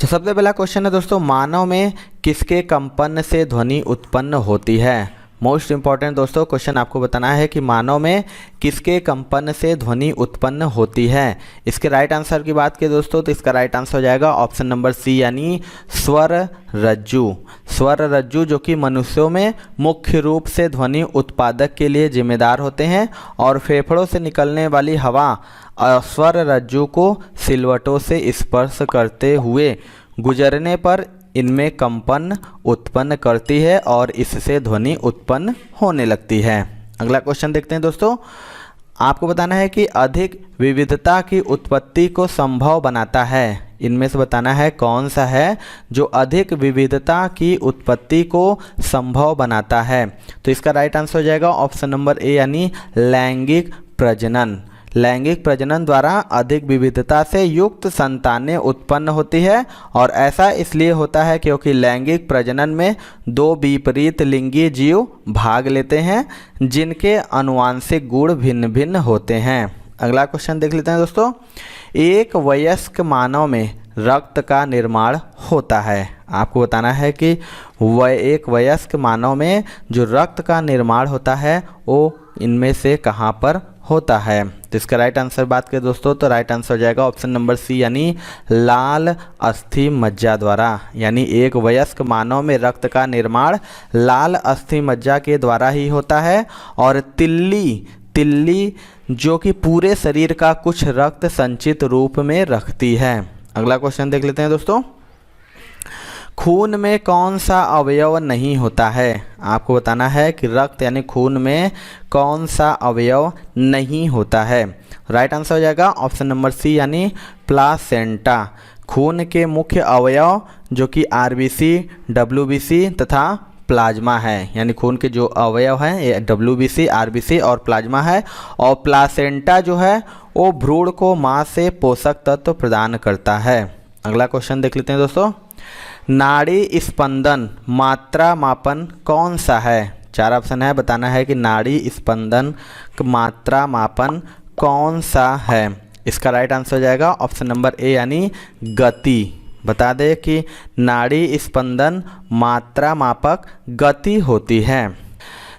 तो सबसे पहला क्वेश्चन है दोस्तों, मानव में किसके कंपन से ध्वनि उत्पन्न होती है। मोस्ट इंपॉर्टेंट दोस्तों क्वेश्चन आपको बताना है कि मानव में किसके कंपन से ध्वनि उत्पन्न होती है। इसके राइट आंसर की बात करें दोस्तों तो इसका राइट आंसर हो जाएगा ऑप्शन नंबर सी यानी स्वर रज्जु। स्वर रज्जु जो कि मनुष्यों में मुख्य रूप से ध्वनि उत्पादक के लिए जिम्मेदार होते हैं और फेफड़ों से निकलने वाली हवा स्वर रज्जु को सिलवटों से स्पर्श करते हुए गुजरने पर इनमें कंपन उत्पन्न करती है और इससे ध्वनि उत्पन्न होने लगती है। अगला क्वेश्चन देखते हैं दोस्तों, आपको बताना है कि अधिक विविधता की उत्पत्ति को संभव बनाता है। इनमें से बताना है कौन सा है जो अधिक विविधता की उत्पत्ति को संभव बनाता है। तो इसका राइट आंसर हो जाएगा ऑप्शन नंबर ए यानी लैंगिक प्रजनन। लैंगिक प्रजनन द्वारा अधिक विविधता से युक्त संतानें उत्पन्न होती है और ऐसा इसलिए होता है क्योंकि लैंगिक प्रजनन में दो विपरीत लिंगी जीव भाग लेते हैं जिनके आनुवांशिक गुण भिन्न भिन्न होते हैं। अगला क्वेश्चन देख लेते हैं दोस्तों, एक वयस्क मानव में रक्त का निर्माण होता है। आपको बताना है कि एक वयस्क मानव में जो रक्त का निर्माण होता है वो इनमें से कहाँ पर होता है। तो इसका राइट आंसर बात करें दोस्तों तो राइट आंसर हो जाएगा ऑप्शन नंबर सी यानी लाल अस्थि मज्जा द्वारा। यानी एक वयस्क मानव में रक्त का निर्माण लाल अस्थि मज्जा के द्वारा ही होता है और तिल्ली जो कि पूरे शरीर का कुछ रक्त संचित रूप में रखती है। अगला क्वेश्चन देख लेते हैं दोस्तों, खून में कौन सा अवयव नहीं होता है। आपको बताना है कि रक्त यानी खून में कौन सा अवयव नहीं होता है। राइट आंसर हो जाएगा ऑप्शन नंबर सी यानी प्लासेंटा। खून के मुख्य अवयव जो कि आरबीसी, डब्ल्यूबीसी तथा प्लाज्मा है। यानी खून के जो अवयव हैं ये डब्ल्यूबीसी, आरबीसी और प्लाज्मा है और प्लासेंटा जो है वो भ्रूण को मां से पोषक तत्व प्रदान करता है। अगला क्वेश्चन देख लेते हैं दोस्तों, नाड़ी स्पंदन मात्रा मापन कौन सा है। चार ऑप्शन है, बताना है कि नाड़ी स्पंदन मात्रा मापन कौन सा है। इसका राइट आंसर हो जाएगा ऑप्शन नंबर ए यानी गति। बता दें कि नाड़ी स्पंदन मात्रा मापक गति होती है।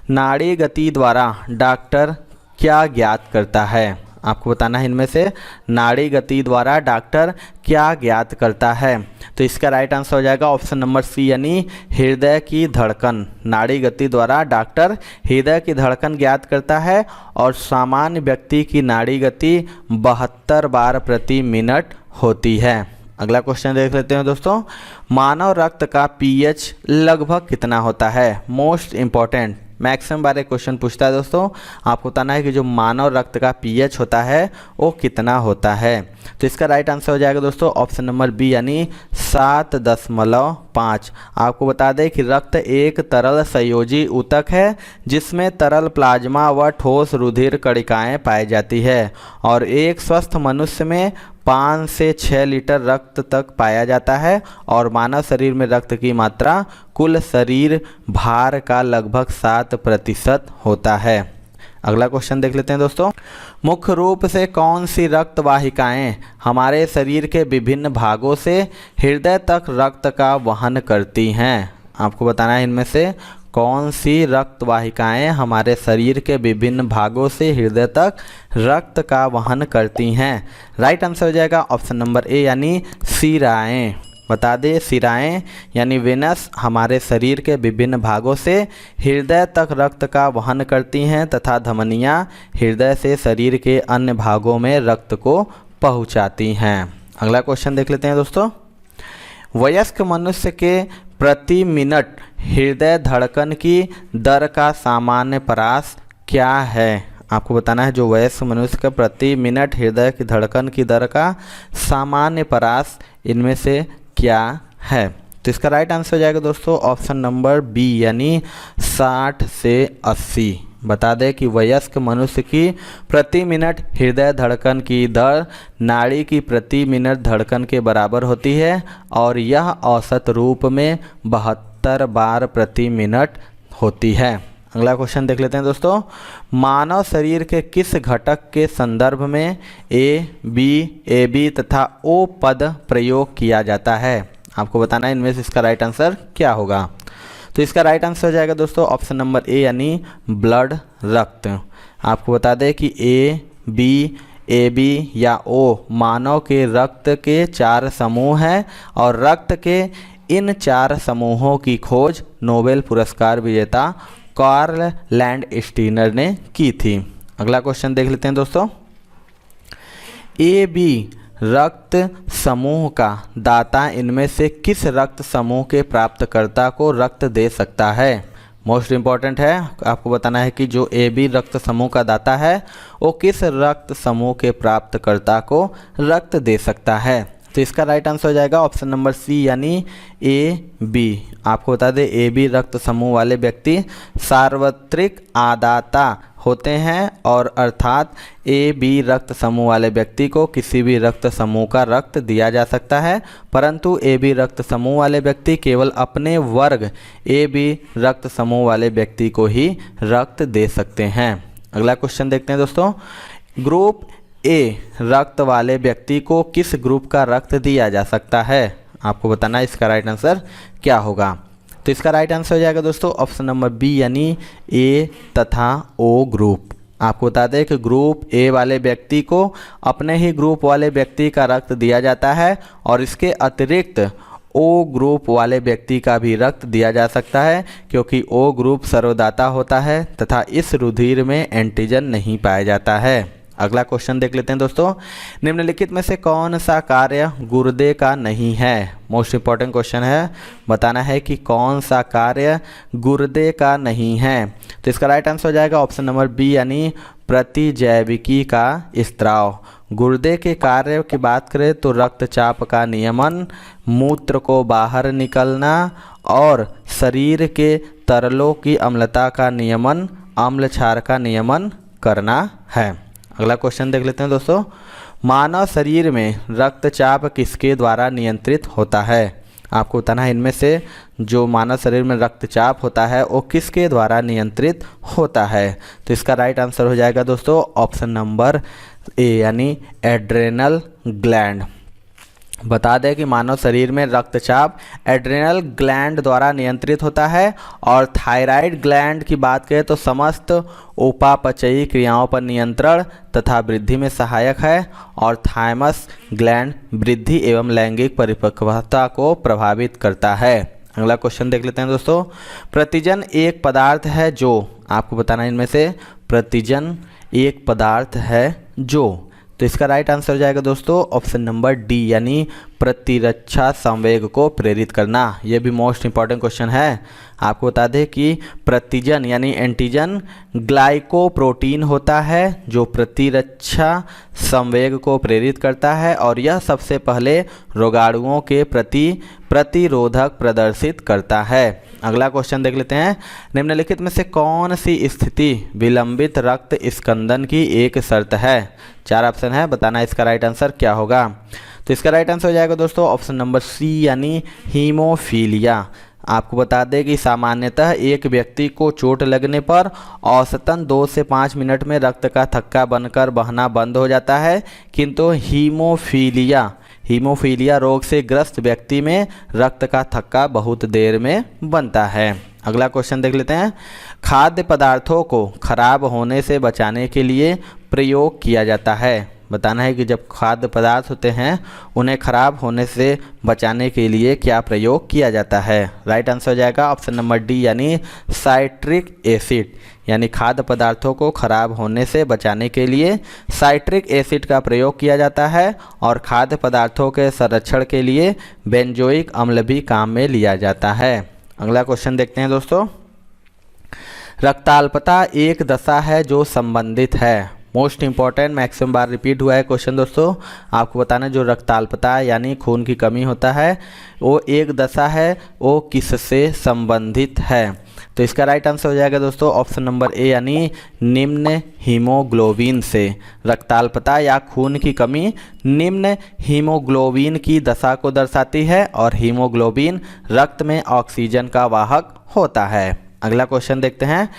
नाड़ी गति द्वारा डॉक्टर क्या ज्ञात करता है। आपको बताना है इनमें से नाड़ी गति द्वारा डॉक्टर क्या ज्ञात करता है। तो इसका राइट आंसर हो जाएगा ऑप्शन नंबर सी यानी हृदय की धड़कन। नाड़ी गति द्वारा डॉक्टर हृदय की धड़कन ज्ञात करता है और सामान्य व्यक्ति की नाड़ी गति 72 बार प्रति मिनट होती है। अगला क्वेश्चन देख लेते हैं दोस्तों, मानव रक्त का पीएच लगभग कितना होता है। मोस्ट इंपॉर्टेंट मैक्सिमम बार एक क्वेश्चन पूछता है दोस्तों, आपको बताना है कि जो मानव रक्त का पीएच होता है वो कितना होता है। तो इसका राइट आंसर हो जाएगा दोस्तों ऑप्शन नंबर बी यानी 7.5। आपको बता दें कि रक्त एक तरल संयोजी ऊतक है जिसमें तरल प्लाज्मा व ठोस रुधिर कणिकाएं पाई जाती है और एक स्वस्थ मनुष्य में 5 से 6 लीटर रक्त तक पाया जाता है और मानव शरीर में रक्त की मात्रा कुल शरीर भार का लगभग 7% होता है। अगला क्वेश्चन देख लेते हैं दोस्तों, मुख्य रूप से कौन सी रक्त वाहिकाएं हमारे शरीर के विभिन्न भागों से हृदय तक रक्त का वहन करती हैं। आपको बताना है इनमें से कौन सी रक्त वाहिकाएं हमारे शरीर के विभिन्न भागों से हृदय तक रक्त का वहन करती हैं। राइट आंसर हो जाएगा ऑप्शन नंबर ए यानी शिराएं। बता दें शिराएं यानी वेनस हमारे शरीर के विभिन्न भागों से हृदय तक रक्त का वहन करती हैं तथा धमनियां हृदय से शरीर के अन्य भागों में रक्त को पहुंचाती हैं। अगला क्वेश्चन देख लेते हैं दोस्तों, वयस्क मनुष्य के प्रति मिनट हृदय धड़कन की दर का सामान्य परास क्या है। आपको बताना है जो वयस्क मनुष्य का प्रति मिनट हृदय की धड़कन की दर का सामान्य परास इनमें से क्या है। तो इसका राइट आंसर हो जाएगा दोस्तों ऑप्शन नंबर बी यानी 60 से 80। बता दें कि वयस्क मनुष्य की प्रति मिनट हृदय धड़कन की दर नाड़ी की प्रति मिनट धड़कन के बराबर होती है और यह औसत रूप में 72 बार प्रति मिनट होती है। अगला क्वेश्चन देख लेते हैं दोस्तों। मानव शरीर के किस घटक के संदर्भ में ए, बी तथा ओ पद प्रयोग किया जाता है? आपको बताना है इनमें से इसका राइट आंसर क्या होगा। तो इसका राइट आंसर हो जाएगा दोस्तों ऑप्शन नंबर ए यानी ब्लड, रक्त। आपको बता दें कि ए बी या ओ मानव के रक्त के 4 समूह हैं और रक्त के इन 4 समूहों की खोज नोबेल पुरस्कार विजेता कार्ल लैंडस्टीनर ने की थी। अगला क्वेश्चन देख लेते हैं दोस्तों। ए बी रक्त समूह का दाता इनमें से किस रक्त समूह के प्राप्तकर्ता को रक्त दे सकता है? मोस्ट इम्पॉर्टेंट है, आपको बताना है कि जो ए बी रक्त समूह का दाता है वो किस रक्त समूह के प्राप्तकर्ता को रक्त दे सकता है। तो इसका राइट आंसर हो जाएगा ऑप्शन नंबर सी यानी ए बी। आपको बता दें ए बी रक्त समूह वाले व्यक्ति सार्वत्रिक आदाता होते हैं और अर्थात ए बी रक्त समूह वाले व्यक्ति को किसी भी रक्त समूह का रक्त दिया जा सकता है, परंतु ए बी रक्त समूह वाले व्यक्ति केवल अपने वर्ग ए बी रक्त समूह वाले व्यक्ति को ही रक्त दे सकते हैं। अगला क्वेश्चन देखते हैं दोस्तों। ग्रुप ए रक्त वाले व्यक्ति को किस ग्रुप का रक्त दिया जा सकता है? आपको बताना है इसका राइट आंसर क्या होगा। तो इसका राइट आंसर हो जाएगा दोस्तों ऑप्शन नंबर बी यानी ए तथा ओ ग्रुप। आपको बता दें कि ग्रुप ए वाले व्यक्ति को अपने ही ग्रुप वाले व्यक्ति का रक्त दिया जाता है और इसके अतिरिक्त ओ ग्रुप वाले व्यक्ति का भी रक्त दिया जा सकता है, क्योंकि ओ ग्रुप सर्वदाता होता है तथा इस रुधिर में एंटीजन नहीं पाया जाता है। अगला क्वेश्चन देख लेते हैं दोस्तों। निम्नलिखित में से कौन सा कार्य गुर्दे का नहीं है? मोस्ट इंपॉर्टेंट क्वेश्चन है, बताना है कि कौन सा कार्य गुर्दे का नहीं है। तो इसका राइट आंसर हो जाएगा ऑप्शन नंबर बी यानी प्रतिजैविकी का स्त्राव। गुर्दे के कार्य की बात करें तो रक्तचाप का नियमन, मूत्र को बाहर निकलना और शरीर के तरलों की अम्लता का नियमन, अम्ल क्षार का नियमन करना है। अगला क्वेश्चन देख लेते हैं दोस्तों। मानव शरीर में रक्तचाप किसके द्वारा नियंत्रित होता है? आपको बताना है इनमें से जो मानव शरीर में रक्तचाप होता है वो किसके द्वारा नियंत्रित होता है। तो इसका राइट आंसर हो जाएगा दोस्तों ऑप्शन नंबर ए यानी एड्रेनल ग्लैंड। बता दें कि मानव शरीर में रक्तचाप एड्रेनल ग्लैंड द्वारा नियंत्रित होता है और थायराइड ग्लैंड की बात करें तो समस्त उपापचयी क्रियाओं पर नियंत्रण तथा वृद्धि में सहायक है और थाइमस ग्लैंड वृद्धि एवं लैंगिक परिपक्वता को प्रभावित करता है। अगला क्वेश्चन देख लेते हैं दोस्तों। प्रतिजन एक पदार्थ है जो, आपको बताना इनमें से प्रतिजन एक पदार्थ है जो। तो इसका राइट आंसर हो जाएगा दोस्तों ऑप्शन नंबर डी यानी प्रतिरक्षा संवेग को प्रेरित करना। यह भी मोस्ट इंपॉर्टेंट क्वेश्चन है। आपको बता दें कि प्रतिजन यानी एंटीजन ग्लाइकोप्रोटीन होता है जो प्रतिरक्षा संवेग को प्रेरित करता है और यह सबसे पहले रोगाणुओं के प्रति प्रतिरोधक प्रदर्शित करता है। अगला क्वेश्चन देख लेते हैं। निम्नलिखित में से कौन सी स्थिति विलंबित रक्त स्कंदन की एक शर्त है? 4 ऑप्शन है, बताना इसका राइट आंसर क्या होगा। तो इसका राइट आंसर हो जाएगा दोस्तों ऑप्शन नंबर सी यानी हीमोफीलिया। आपको बता दें कि सामान्यतः एक व्यक्ति को चोट लगने पर औसतन 2 से 5 मिनट में रक्त का थक्का बनकर बहना बंद हो जाता है, किंतु हीमोफीलिया रोग से ग्रस्त व्यक्ति में रक्त का थक्का बहुत देर में बनता है। अगला क्वेश्चन देख लेते हैं। खाद्य पदार्थों को खराब होने से बचाने के लिए प्रयोग किया जाता है। बताना है कि जब खाद्य पदार्थ होते हैं उन्हें खराब होने से बचाने के लिए क्या प्रयोग किया जाता है। राइट आंसर हो जाएगा ऑप्शन नंबर डी यानी साइट्रिक एसिड। यानी खाद्य पदार्थों को खराब होने से बचाने के लिए साइट्रिक एसिड का प्रयोग किया जाता है और खाद्य पदार्थों के संरक्षण के लिए बेंजोइक अम्ल भी काम में लिया जाता है। अगला क्वेश्चन देखते हैं दोस्तों। रक्ताल्पता एक दशा है जो संबंधित है। मोस्ट इंपॉर्टेंट, मैक्सिमम बार रिपीट हुआ है क्वेश्चन दोस्तों। आपको बताना जो रक्ताल्पता यानी खून की कमी होता है वो एक दशा है, वो किससे संबंधित है। तो इसका राइट आंसर हो जाएगा दोस्तों ऑप्शन नंबर ए यानी निम्न हीमोग्लोबिन से। रक्ताल्पता या खून की कमी निम्न हीमोग्लोबिन की दशा को दर्शाती है और हीमोग्लोबिन रक्त में ऑक्सीजन का वाहक होता है। अगला क्वेश्चन देखते हैं,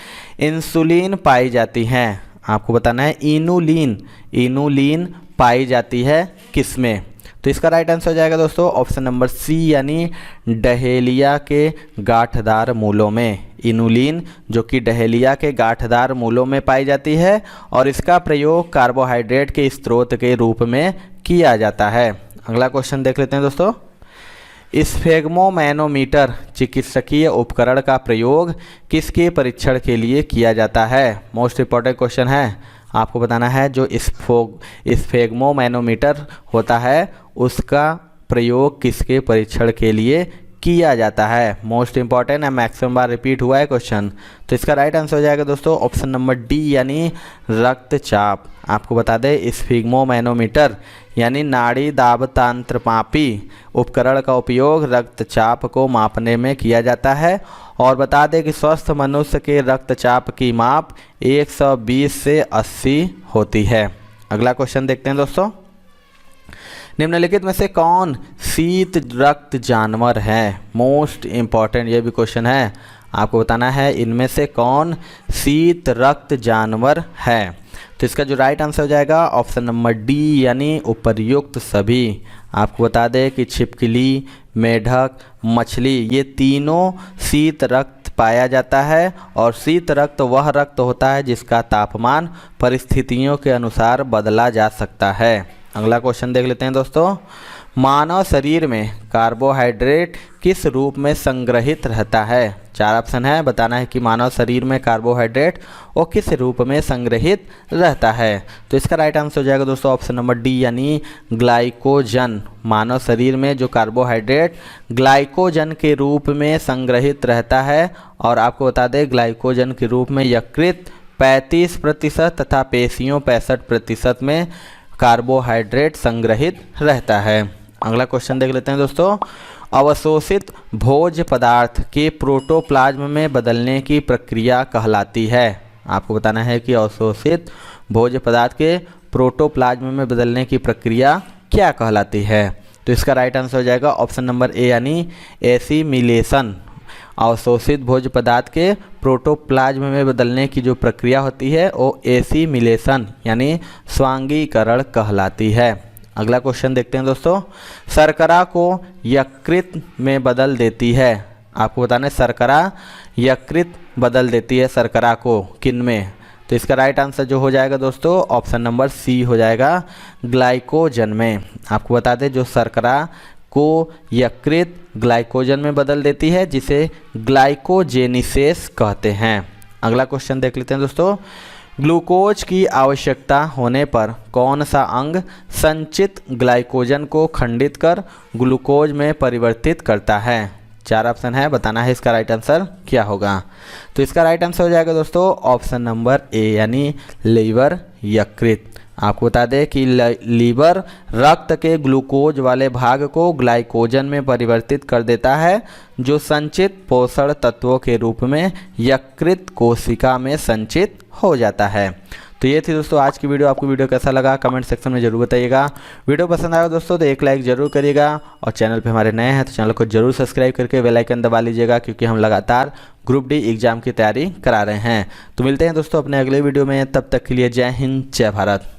इंसुलिन पाई जाती है, आपको बताना है इनुलिन पाई जाती है किसमें। तो इसका राइट आंसर हो जाएगा दोस्तों ऑप्शन नंबर सी यानी डहेलिया के गांठदार मूलों में। इनुलिन जो कि डहेलिया के गांठदार मूलों में पाई जाती है और इसका प्रयोग कार्बोहाइड्रेट के स्रोत के रूप में किया जाता है। अगला क्वेश्चन देख लेते हैं दोस्तों, स्फेग्मोमैनोमीटर चिकित्सकीय उपकरण का प्रयोग किसके परीक्षण के लिए किया जाता है। मोस्ट इंपॉर्टेंट क्वेश्चन है, आपको बताना है जो स्फेग्मोमैनोमीटर होता है उसका प्रयोग किसके परीक्षण के लिए किया जाता है। मोस्ट इंपॉर्टेंट है, मैक्सिमम बार रिपीट हुआ है क्वेश्चन। तो इसका राइट आंसर हो जाएगा दोस्तों ऑप्शन नंबर डी यानी रक्तचाप। आपको बता दें स्फिग्मोमैनोमीटर यानी नाड़ी दाबतांत्रमापी उपकरण का उपयोग रक्तचाप को मापने में किया जाता है और बता दें कि स्वस्थ मनुष्य के रक्तचाप की माप 120 से 80 होती है। अगला क्वेश्चन देखते हैं दोस्तों, निम्नलिखित में से कौन शीत रक्त जानवर है। मोस्ट इम्पॉर्टेंट ये भी क्वेश्चन है, आपको बताना है इनमें से कौन शीत रक्त जानवर है। तो इसका जो राइट आंसर हो जाएगा ऑप्शन नंबर डी यानी उपर्युक्त सभी। आपको बता दें कि छिपकली, मेढक, मछली ये तीनों शीत रक्त पाया जाता है और शीत रक्त वह रक्त होता है जिसका तापमान परिस्थितियों के अनुसार बदला जा सकता है। अगला क्वेश्चन देख लेते हैं दोस्तों, मानव शरीर में कार्बोहाइड्रेट किस रूप में संग्रहित रहता है। 4 ऑप्शन है, बताना है कि मानव शरीर में कार्बोहाइड्रेट वो किस रूप में संग्रहित रहता है। तो इसका राइट आंसर हो जाएगा दोस्तों ऑप्शन नंबर डी यानी ग्लाइकोजन। मानव शरीर में जो कार्बोहाइड्रेट ग्लाइकोजन के रूप में संग्रहित रहता है और आपको बता दें ग्लाइकोजन के रूप में यकृत 35% तथा पेशियों 65% में कार्बोहाइड्रेट संग्रहित रहता है। अगला क्वेश्चन देख लेते हैं दोस्तों, अवशोषित भोज्य पदार्थ के प्रोटोप्लाज्म में बदलने की प्रक्रिया कहलाती है। आपको बताना है कि अवशोषित भोज्य पदार्थ के प्रोटोप्लाज्म में बदलने की प्रक्रिया क्या कहलाती है। तो इसका राइट आंसर हो जाएगा ऑप्शन नंबर ए यानी एसिमिलेशन। अवशोषित भोज्य पदार्थ के प्रोटोप्लाज्म में बदलने की जो प्रक्रिया होती है वो एसिमिलेशन यानी स्वांगीकरण कहलाती है। अगला क्वेश्चन देखते हैं दोस्तों, शर्करा को यकृत में बदल देती है। आपको बताना है शर्करा यकृत बदल देती है शर्करा को किन में। तो इसका राइट आंसर जो हो जाएगा दोस्तों ऑप्शन नंबर सी हो जाएगा ग्लाइकोजन में। आपको बता दें जो शर्करा को यकृत ग्लाइकोजन में बदल देती है जिसे ग्लाइकोजेनिसेस कहते हैं। अगला क्वेश्चन देख लेते हैं दोस्तों, ग्लूकोज की आवश्यकता होने पर कौन सा अंग संचित ग्लाइकोजन को खंडित कर ग्लूकोज में परिवर्तित करता है। 4 ऑप्शन है, बताना है इसका राइट आंसर क्या होगा। तो इसका राइट आंसर हो जाएगा दोस्तों ऑप्शन नंबर ए यानी लीवर यकृत। आपको बता दें कि लीवर रक्त के ग्लूकोज वाले भाग को ग्लाइकोजन में परिवर्तित कर देता है जो संचित पोषण तत्वों के रूप में यकृत कोशिका में संचित हो जाता है। तो ये थी दोस्तों आज की वीडियो। आपको वीडियो कैसा लगा कमेंट सेक्शन में जरूर बताइएगा। वीडियो पसंद आया दोस्तों तो एक लाइक जरूर करिएगा और चैनल पे हमारे नए हैं तो चैनल को जरूर सब्सक्राइब करके बेल आइकन दबा लीजिएगा क्योंकि हम लगातार ग्रुप डी एग्जाम की तैयारी करा रहे हैं। तो मिलते हैं दोस्तों अपने अगले वीडियो में, तब तक के लिए जय हिंद जय भारत।